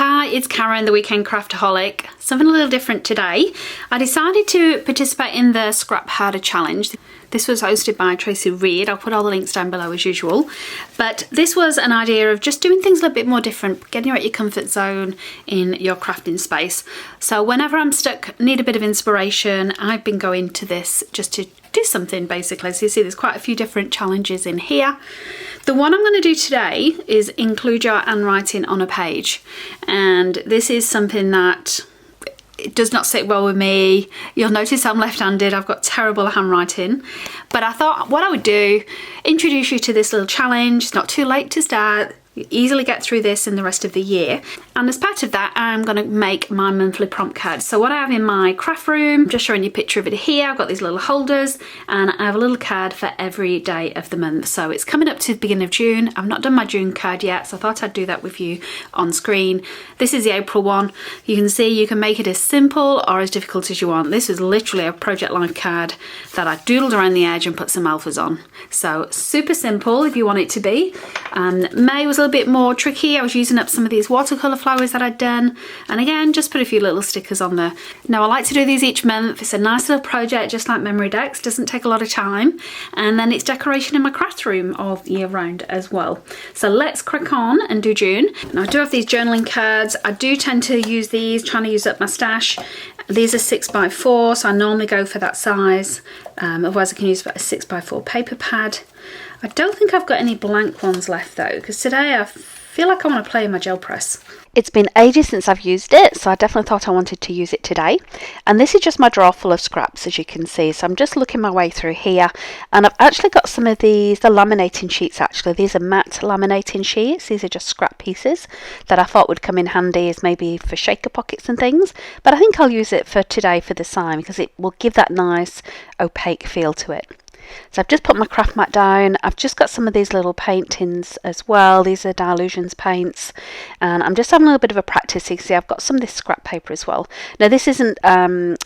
Hi, it's Karen, the Weekend Craftaholic. Something a little different today. I decided to participate in the Scrap Harder Challenge. This was hosted by TraciReed. I'll put all the links down below as usual. But this was an idea of just doing things a little bit more different, getting you out your comfort zone in your crafting space. So whenever I'm stuck, need a bit of inspiration, I've been going to this just to do something basically. So you see there's quite a few different challenges in here. The one I'm going to do today is include your handwriting on a page. And this is something that it does not sit well with me. You'll notice I'm left-handed. I've got terrible handwriting. But I thought what I would do, introduce you to this little challenge. It's not too late to start. You easily get through this in the rest of the year. And as part of that, I'm going to make my monthly prompt cards. So what I have in my craft room, just showing you a picture of it here. I've got these little holders and I have a little card for every day of the month. So it's coming up to the beginning of June. I've not done my June card yet, so I thought I'd do that with you on screen. This is the April one. You can see you can make it as simple or as difficult as you want. This is literally a Project Life card that I doodled around the edge and put some alphas on. So super simple if you want it to be. May was a little bit more tricky. I was using up some of these watercolour flowers that I'd done, and again just put a few little stickers on there. Now I like to do these each month. It's a nice little project, just like memory decks, doesn't take a lot of time, and then it's decoration in my craft room all year round as well. So let's crack on and do June. Now I do have these journaling cards. I do tend to use these, trying to use up my stash. These are 6x4, so I normally go for that size. Otherwise I can use about a 6x4 paper pad. I don't think I've got any blank ones left though, because today I feel like I want to play in my gel press. It's been ages since I've used it, so I definitely thought I wanted to use it today. And this is just my drawer full of scraps, as you can see. So I'm just looking my way through here, and I've actually got some of these, the laminating sheets actually. These are matte laminating sheets. These are just scrap pieces that I thought would come in handy as maybe for shaker pockets and things. But I think I'll use it for today for the sign because it will give that nice opaque feel to it. So I've just put my craft mat down. I've just got some of these little paintings as well. These are Delusions Paints, and I'm just having a little bit of a practice. You can see I've got some of this scrap paper as well. Now this isn't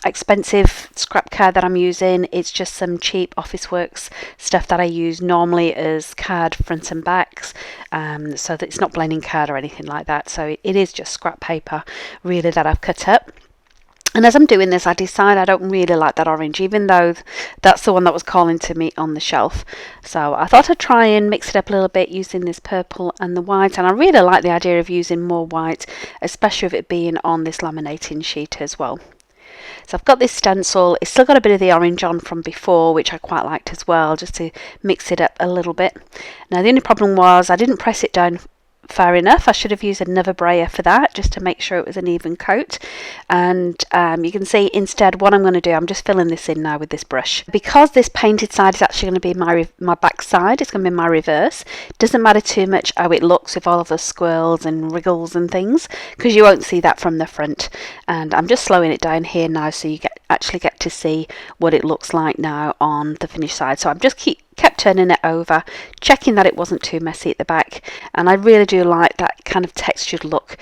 expensive scrap card that I'm using. It's just some cheap Officeworks stuff that I use normally as card fronts and backs, so that it's not blending card or anything like that. So it is just scrap paper really that I've cut up. And as I'm doing this, I decide I don't really like that orange, even though that's the one that was calling to me on the shelf. So I thought I'd try and mix it up a little bit using this purple and the white. And I really like the idea of using more white, especially with it being on this laminating sheet as well. So I've got this stencil. It's still got a bit of the orange on from before, which I quite liked as well, just to mix it up a little bit. Now the only problem was I didn't press it down far enough. I should have used another brayer for that, just to make sure it was an even coat. And you can see instead what I'm going to do, I'm just filling this in now with this brush. Because this painted side is actually going to be my back side, it's going to be my reverse. It doesn't matter too much how it looks with all of the swirls and wriggles and things, because you won't see that from the front. And I'm just slowing it down here now so you actually get to see what it looks like now on the finished side. So I'm just kept turning it over, checking that it wasn't too messy at the back, and I really do like that kind of textured look.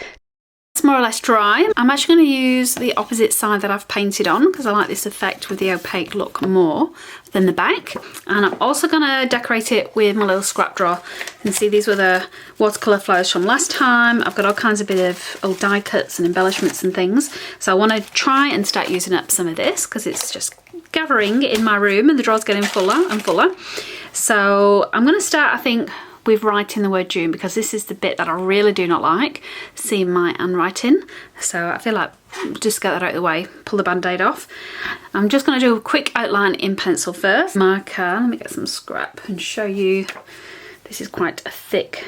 It's more or less dry. I'm actually going to use the opposite side that I've painted on because I like this effect with the opaque look more than the back. And I'm also going to decorate it with my little scrap drawer. You can see these were the watercolour flowers from last time. I've got all kinds of bit of old die cuts and embellishments and things. So I want to try and start using up some of this because it's just gathering in my room and the drawer's getting fuller and fuller. So I'm going to start, I think, with writing the word June, because this is the bit that I really do not like, seeing my handwriting. So I feel like just get that out of the way, pull the band-aid off. I'm just going to do a quick outline in pencil first. Marker, let me get some scrap and show you. This is quite a thick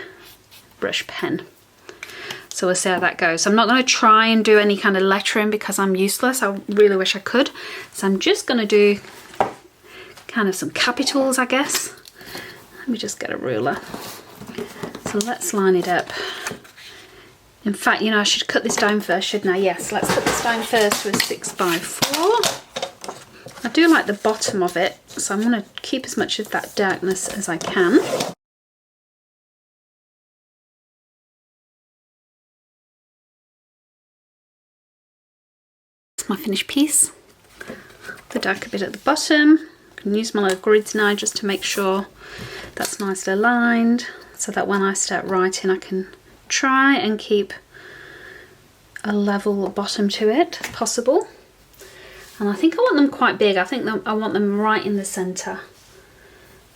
brush pen. So we'll see how that goes. So I'm not going to try and do any kind of lettering because I'm useless. I really wish I could. So I'm just going to do kind of some capitals, I guess. Let me just get a ruler. So let's line it up. In fact, you know, I should cut this down first, shouldn't I? Yes, let's cut this down first to a 6x4. I do like the bottom of it, so I'm going to keep as much of that darkness as I can. It's my finished piece. The darker bit at the bottom. I can use my little grids now just to make sure that's nicely aligned, so that when I start writing I can try and keep a level bottom to it if possible. And I think I want them quite big. I think I want them right in the centre.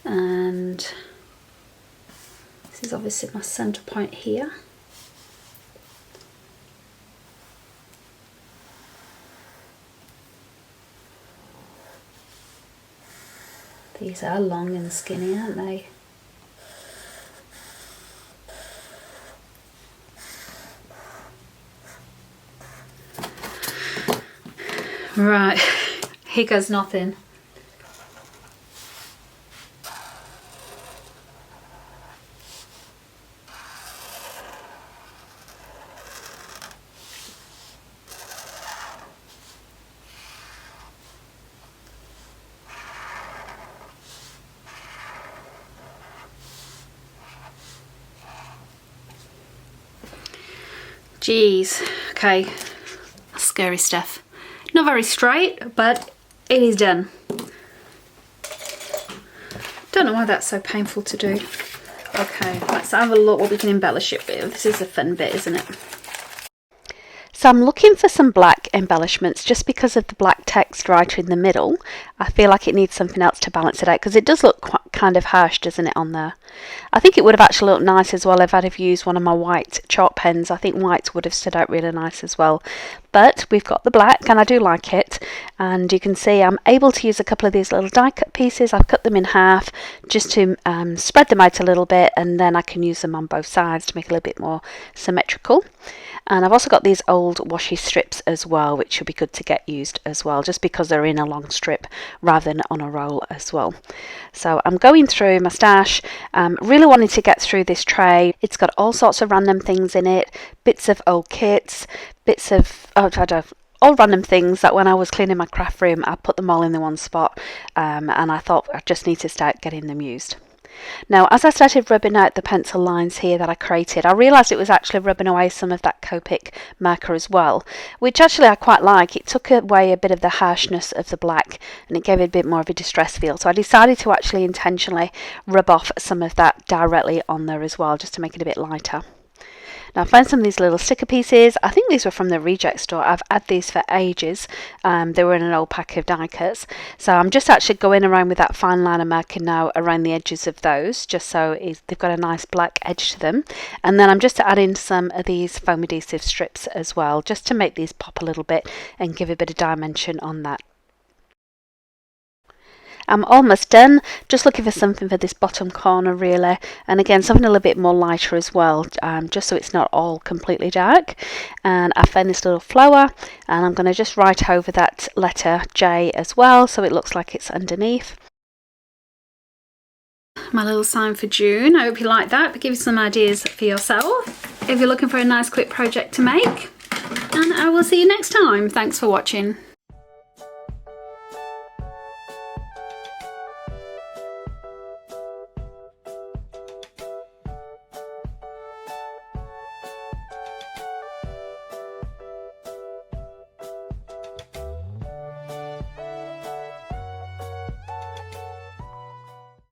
And this is obviously my centre point here. These are long and skinny, aren't they? Right, here goes nothing. Jeez, okay, scary stuff. Not very straight, but it is done. Don't know why that's so painful to do. Okay, let's have a look what we can embellish it with. This is the fun bit, isn't it? So I'm looking for some black embellishments just because of the black text right in the middle. I feel like it needs something else to balance it out because it does look quite, kind of harsh, doesn't it, on there? I think it would have actually looked nice as well if I'd have used one of my white chalk pens. I think white would have stood out really nice as well. But we've got the black and I do like it. And you can see I'm able to use a couple of these little die cut pieces. I've cut them in half just to spread them out a little bit, and then I can use them on both sides to make it a little bit more symmetrical. And I've also got these old washi strips as well, which should be good to get used as well, just because they're in a long strip rather than on a roll as well. So I'm going through my stash, really wanting to get through this tray. It's got all sorts of random things in it, bits of old kits, bits of, all random things that when I was cleaning my craft room, I put them all in the one spot, and I thought I just need to start getting them used. Now, as I started rubbing out the pencil lines here that I created, I realised it was actually rubbing away some of that Copic marker as well, which actually I quite like. It took away a bit of the harshness of the black and it gave it a bit more of a distress feel. So I decided to actually intentionally rub off some of that directly on there as well, just to make it a bit lighter. Now I found some of these little sticker pieces. I think these were from the reject store. I've had these for ages. They were in an old pack of die cuts. So I'm just actually going around with that fine liner marker now around the edges of those, just so they've got a nice black edge to them. And then I'm just adding some of these foam adhesive strips as well, just to make these pop a little bit and give a bit of dimension on that. I'm almost done, just looking for something for this bottom corner really, and again something a little bit more lighter as well, just so it's not all completely dark. And I found this little flower and I'm going to just write over that letter J as well, so it looks like it's underneath. My little sign for June. I hope you like that, but give you some ideas for yourself if you're looking for a nice quick project to make. And I will see you next time. Thanks for watching.